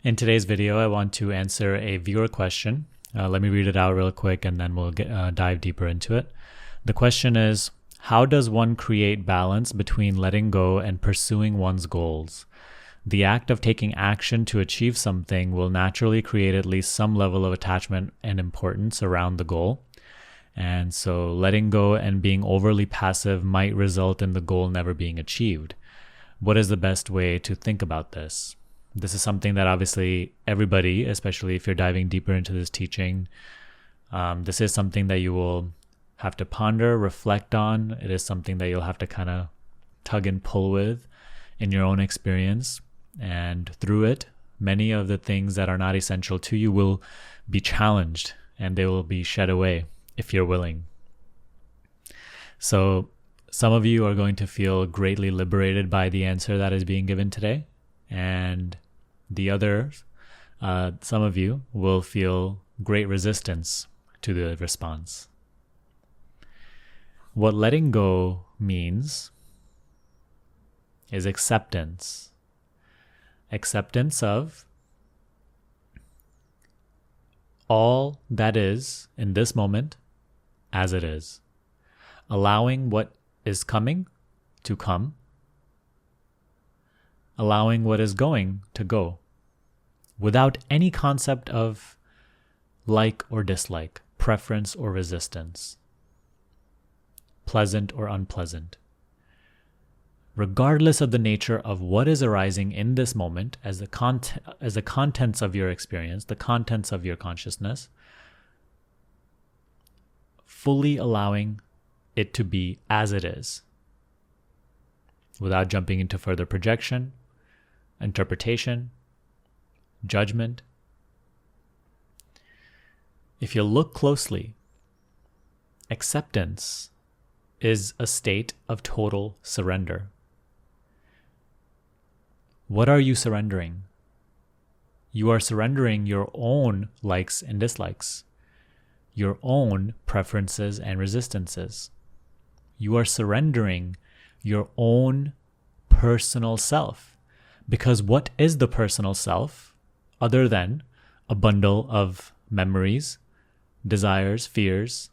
In today's video, I want to answer a viewer question. Let me read it out real quick and then we'll dive deeper into it. The question is, how does one create balance between letting go and pursuing one's goals? The act of taking action to achieve something will naturally create at least some level of attachment and importance around the goal. And so letting go and being overly passive might result in the goal never being achieved. What is the best way to think about this? This is something that obviously everybody, especially if you're diving deeper into this teaching, this is something that you will have to ponder, reflect on. It is something that you'll have to kind of tug and pull with in your own experience. And through it, many of the things that are not essential to you will be challenged and they will be shed away if you're willing. So some of you are going to feel greatly liberated by the answer that is being given today. And the others, some of you will feel great resistance to the response. What letting go means is acceptance. Acceptance of all that is in this moment as it is. Allowing what is coming to come. Allowing what is going to go, without any concept of like or dislike, preference or resistance, pleasant or unpleasant. Regardless of the nature of what is arising in this moment as the contents of your experience, the contents of your consciousness, fully allowing it to be as it is, without jumping into further projection, interpretation, judgment. If you look closely, acceptance is a state of total surrender. What are you surrendering? You are surrendering your own likes and dislikes, your own preferences and resistances. You are surrendering your own personal self. Because what is the personal self other than a bundle of memories, desires, fears,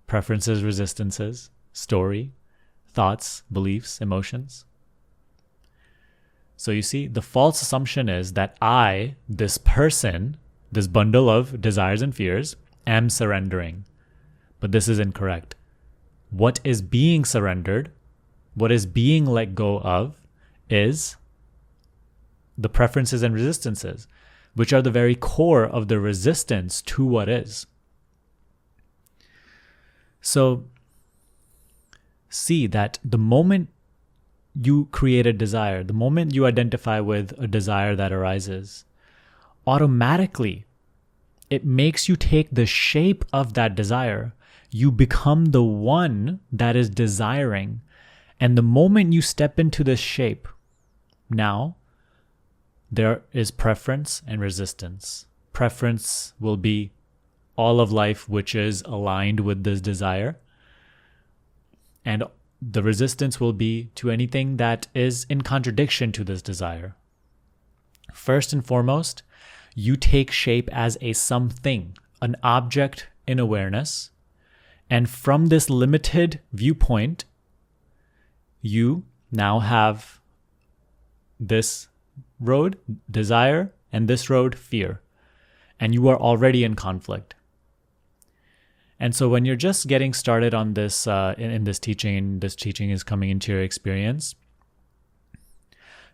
preferences, resistances, story, thoughts, beliefs, emotions? So you see, the false assumption is that I, this person, this bundle of desires and fears, am surrendering. But this is incorrect. What is being surrendered, what is being let go of, is the preferences and resistances, which are the very core of the resistance to what is. So see that the moment you create a desire, the moment you identify with a desire that arises, automatically it makes you take the shape of that desire. You become the one that is desiring. And the moment you step into this shape, now there is preference and resistance. Preference will be all of life which is aligned with this desire. And the resistance will be to anything that is in contradiction to this desire. First and foremost, you take shape as a something, an object in awareness. And from this limited viewpoint, you now have this road, desire, and this road, fear. And you are already in conflict. And so when you're just getting started on this, in this teaching is coming into your experience,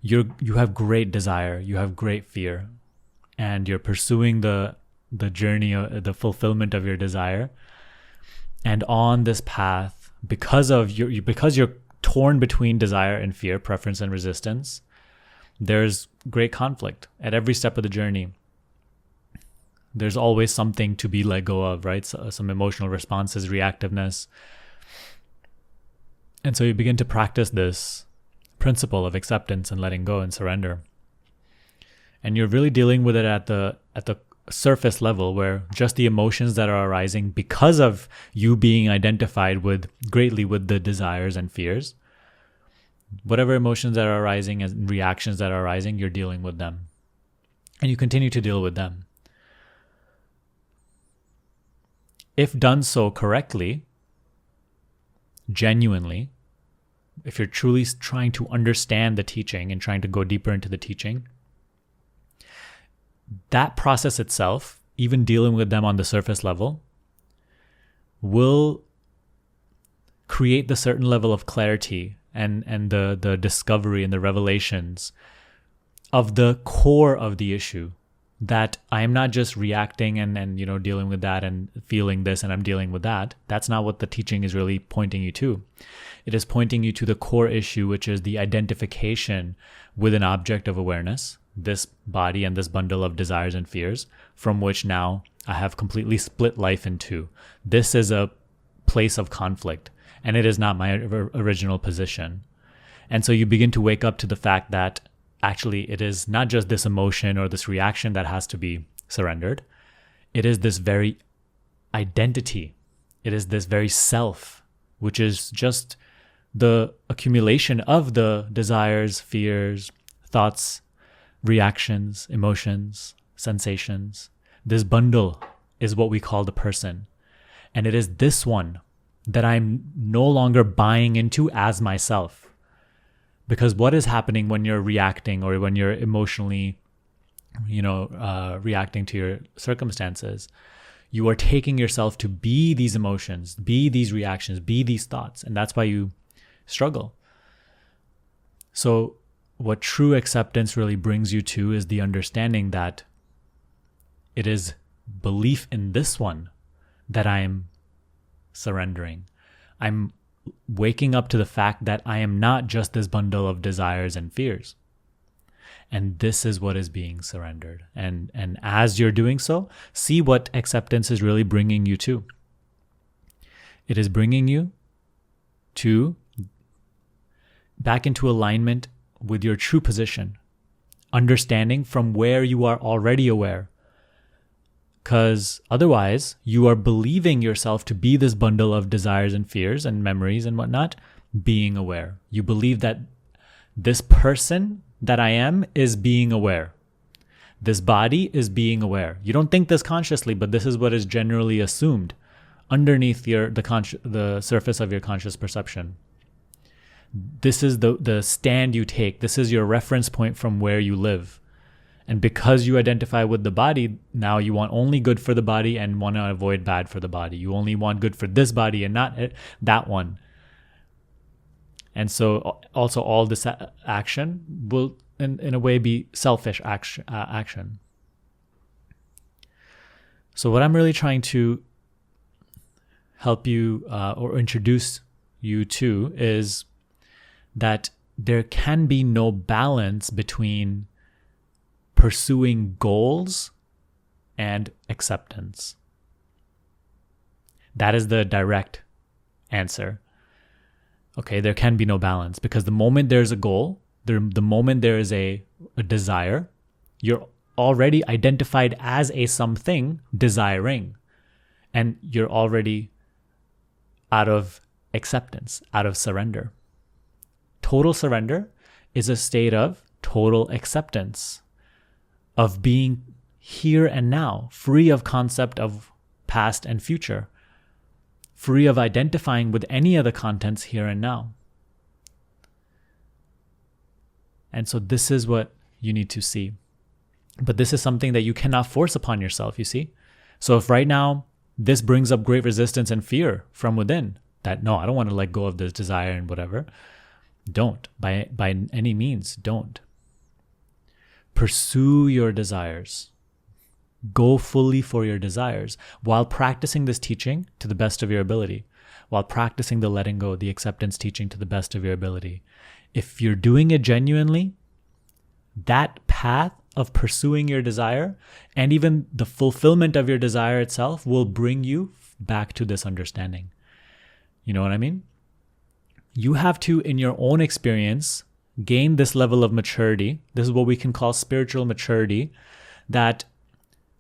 you have great desire, you have great fear, and you're pursuing the journey, the fulfillment of your desire. And on this path, because you're torn between desire and fear, preference and resistance, there's great conflict at every step of the journey. There's always something to be let go of, right? So, some emotional responses, reactiveness. And so you begin to practice this principle of acceptance and letting go and surrender. And you're really dealing with it at the surface level, where just the emotions that are arising because of you being identified greatly with the desires and fears, whatever emotions that are arising and reactions that are arising, you're dealing with them. and you continue to deal with them. If done so correctly, genuinely, if you're truly trying to understand the teaching and trying to go deeper into the teaching, that process itself, even dealing with them on the surface level, will create the certain level of clarity and the discovery and the revelations of the core of the issue, that I am not just reacting and dealing with that and feeling this and I'm dealing with that. That's not what the teaching is really pointing you to. It is pointing you to the core issue, which is the identification with an object of awareness, this body and this bundle of desires and fears, from which now I have completely split life in two. This is a place of conflict, and it is not my original position. And so you begin to wake up to the fact that actually it is not just this emotion or this reaction that has to be surrendered. It is this very identity. It is this very self, which is just the accumulation of the desires, fears, thoughts, reactions, emotions, sensations. This bundle is what we call the person. And it is this one that I'm no longer buying into as myself. Because what is happening when you're reacting or when you're emotionally, reacting to your circumstances, you are taking yourself to be these emotions, be these reactions, be these thoughts. And that's why you struggle. So what true acceptance really brings you to is the understanding that it is belief in this one that I am surrendering. I'm waking up to the fact that I am not just this bundle of desires and fears. And this is what is being surrendered. And as you're doing so, see what acceptance is really bringing you to. It is bringing you to back into alignment with your true position, understanding from where you are already aware. Because otherwise, you are believing yourself to be this bundle of desires and fears and memories and whatnot, being aware. You believe that this person that I am is being aware. This body is being aware. You don't think this consciously, but this is what is generally assumed underneath the surface of your conscious perception. This is the stand you take. This is your reference point from where you live. And because you identify with the body, now you want only good for the body and want to avoid bad for the body. You only want good for this body and not that one. And so also all this action will in a way be selfish action. So what I'm really trying to help you or introduce you to is that there can be no balance between pursuing goals and acceptance. That is the direct answer. Okay, there can be no balance because the moment there's a goal, the moment there is a desire, you're already identified as a something desiring, and you're already out of acceptance, out of surrender. Total surrender is a state of total acceptance, of being here and now, free of concept of past and future, free of identifying with any of the contents here and now. And so this is what you need to see. But this is something that you cannot force upon yourself, you see? So if right now this brings up great resistance and fear from within, that no, I don't want to let go of this desire and whatever, don't. By any means, don't. Pursue your desires. Go fully for your desires while practicing this teaching to the best of your ability, while practicing the letting go, the acceptance teaching to the best of your ability. If you're doing it genuinely, that path of pursuing your desire and even the fulfillment of your desire itself will bring you back to this understanding. You know what I mean? You have to, in your own experience, gain this level of maturity. This is what we can call spiritual maturity, that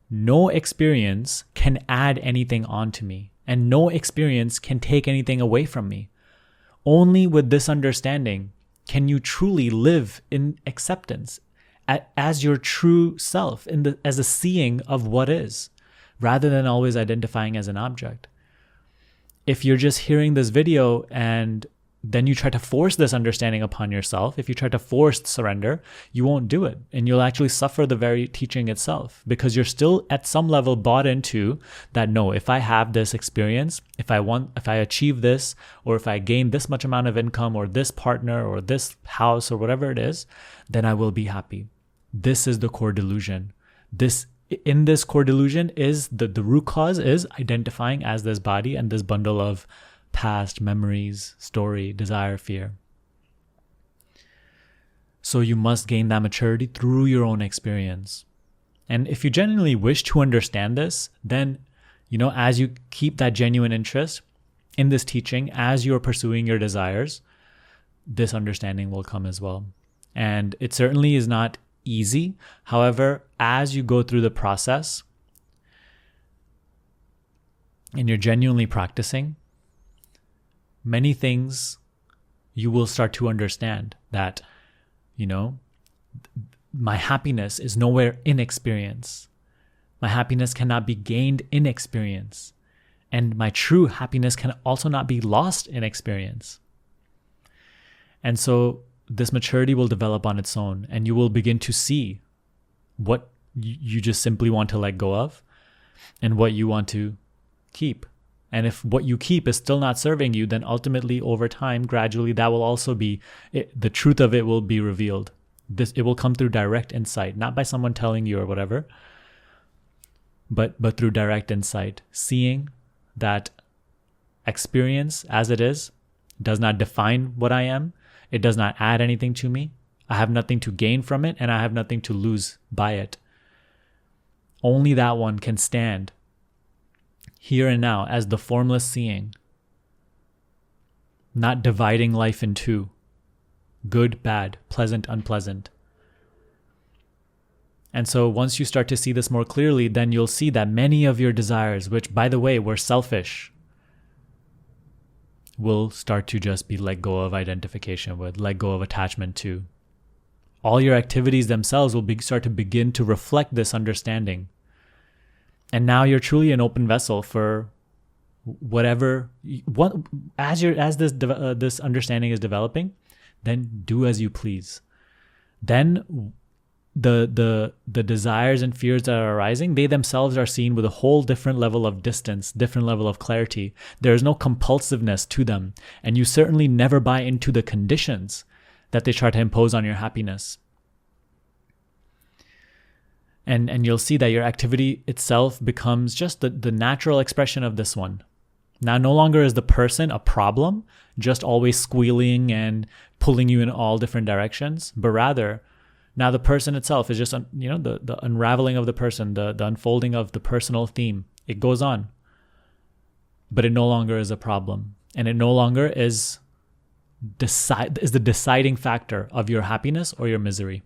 no experience can add anything onto me, and no experience can take anything away from me. Only with this understanding can you truly live in acceptance as your true self, as a seeing of what is, rather than always identifying as an object. If you're just hearing this video and then you try to force this understanding upon yourself, if you try to force surrender, you won't do it. And you'll actually suffer the very teaching itself, because you're still at some level bought into that, no, if I have this experience, if I achieve this, or if I gain this much amount of income, or this partner, or this house, or whatever it is, then I will be happy. This is the core delusion. In this core delusion is the root cause is identifying as this body and this bundle of past memories, story, desire, fear. So you must gain that maturity through your own experience. And if you genuinely wish to understand this, then, as you keep that genuine interest in this teaching, as you're pursuing your desires, this understanding will come as well. And it certainly is not easy. However, as you go through the process and you're genuinely practicing, many things you will start to understand that, my happiness is nowhere in experience. My happiness cannot be gained in experience. And my true happiness can also not be lost in experience. And so this maturity will develop on its own, and you will begin to see what you just simply want to let go of and what you want to keep. And if what you keep is still not serving you, then ultimately over time, gradually, that will also be, the truth of it will be revealed. It will come through direct insight, not by someone telling you or whatever, but through direct insight, seeing that experience as it is does not define what I am. It does not add anything to me. I have nothing to gain from it, and I have nothing to lose by it. Only that one can stand here and now as the formless seeing, not dividing life in two, good, bad, pleasant, unpleasant. And so once you start to see this more clearly, then you'll see that many of your desires, which by the way were selfish, will start to just be let go of identification with, let go of attachment to. All your activities themselves will start to begin to reflect this understanding. And now you're truly an open vessel for whatever. As this understanding is developing, then do as you please. Then the desires and fears that are arising, they themselves are seen with a whole different level of distance, different level of clarity. There is no compulsiveness to them, and you certainly never buy into the conditions that they try to impose on your happiness. And you'll see that your activity itself becomes just the natural expression of this one. Now, no longer is the person a problem, just always squealing and pulling you in all different directions, but rather, now the person itself is just, the unraveling of the person, the unfolding of the personal theme. It goes on, but it no longer is a problem, and it no longer is the deciding factor of your happiness or your misery.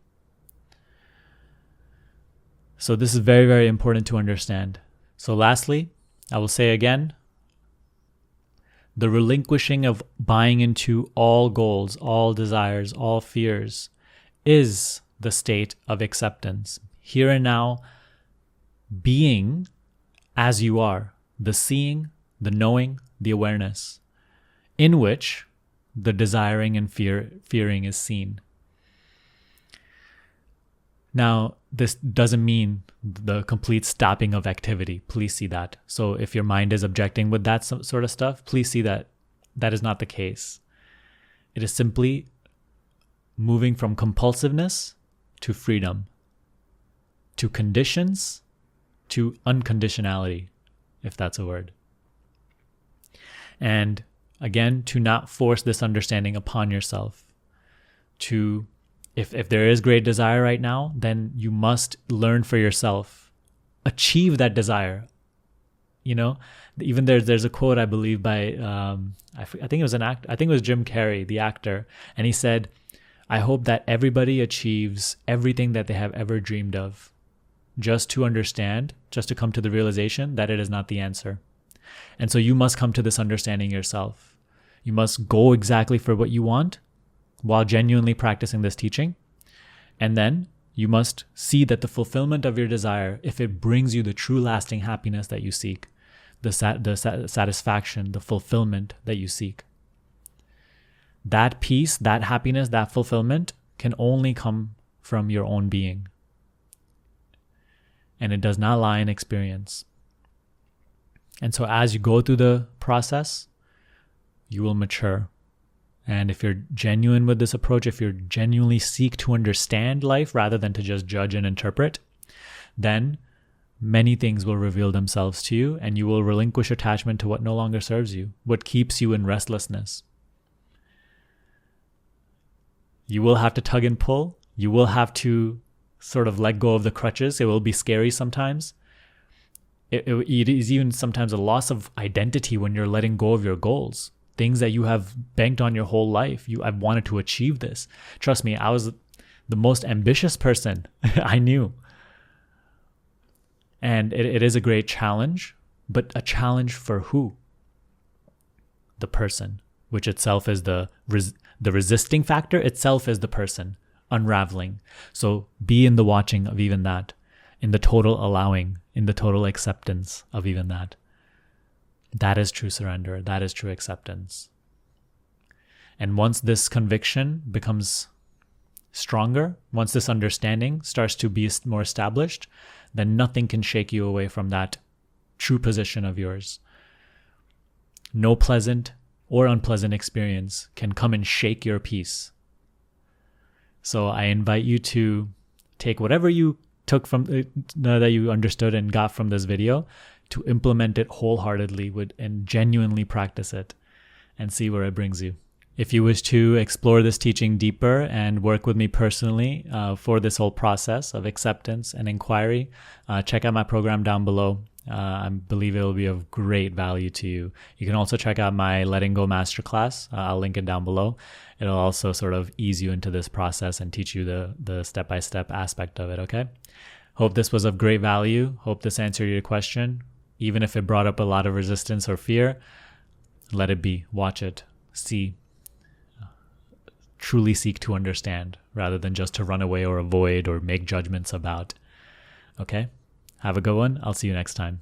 So this is very, very important to understand. So lastly, I will say again, the relinquishing of buying into all goals, all desires, all fears is the state of acceptance. Here and now, being as you are, the seeing, the knowing, the awareness, in which the desiring and fearing is seen. Now, this doesn't mean the complete stopping of activity. Please see that. So if your mind is objecting with that sort of stuff, please see that that is not the case. It is simply moving from compulsiveness to freedom, to conditions, to unconditionality, if that's a word. And again, to not force this understanding upon yourself. If there is great desire right now, then you must learn for yourself, achieve that desire. Even there's a quote, I believe, by I think it was an act. I think it was Jim Carrey, the actor, and he said, "I hope that everybody achieves everything that they have ever dreamed of, just to understand, just to come to the realization that it is not the answer." And so you must come to this understanding yourself. You must go exactly for what you want while genuinely practicing this teaching. And then You must see that the fulfillment of your desire, if it brings you the true lasting happiness that you seek, the satisfaction, the fulfillment that you seek, that peace, that happiness, that fulfillment can only come from your own being. And it does not lie in experience. And so as you go through the process, you will mature. And if you're genuine with this approach, if you genuinely seek to understand life rather than to just judge and interpret, then many things will reveal themselves to you, and you will relinquish attachment to what no longer serves you, what keeps you in restlessness. You will have to tug and pull. You will have to sort of let go of the crutches. It will be scary sometimes. It is even sometimes a loss of identity when you're letting go of your goals. Things that you have banked on your whole life. I've wanted to achieve this. Trust me, I was the most ambitious person I knew. And it is a great challenge, but a challenge for who? The person, which itself is the resisting factor itself is the person unraveling. So be in the watching of even that, in the total allowing, in the total acceptance of even that. That is true surrender. That is true acceptance. And once this conviction becomes stronger, once this understanding starts to be more established, then nothing can shake you away from that true position of yours. No pleasant or unpleasant experience can come and shake your peace. So I invite you to take whatever you took from that you understood and got from this video, to implement it wholeheartedly and genuinely practice it and see where it brings you. If you wish to explore this teaching deeper and work with me personally for this whole process of acceptance and inquiry, check out my program down below. I believe it will be of great value to you. You can also check out my Letting Go Masterclass. I'll link it down below. It'll also sort of ease you into this process and teach you the step-by-step aspect of it, okay? Hope this was of great value. Hope this answered your question. Even if it brought up a lot of resistance or fear, let it be. Watch it. See. Truly seek to understand rather than just to run away or avoid or make judgments about. Okay? Have a good one. I'll see you next time.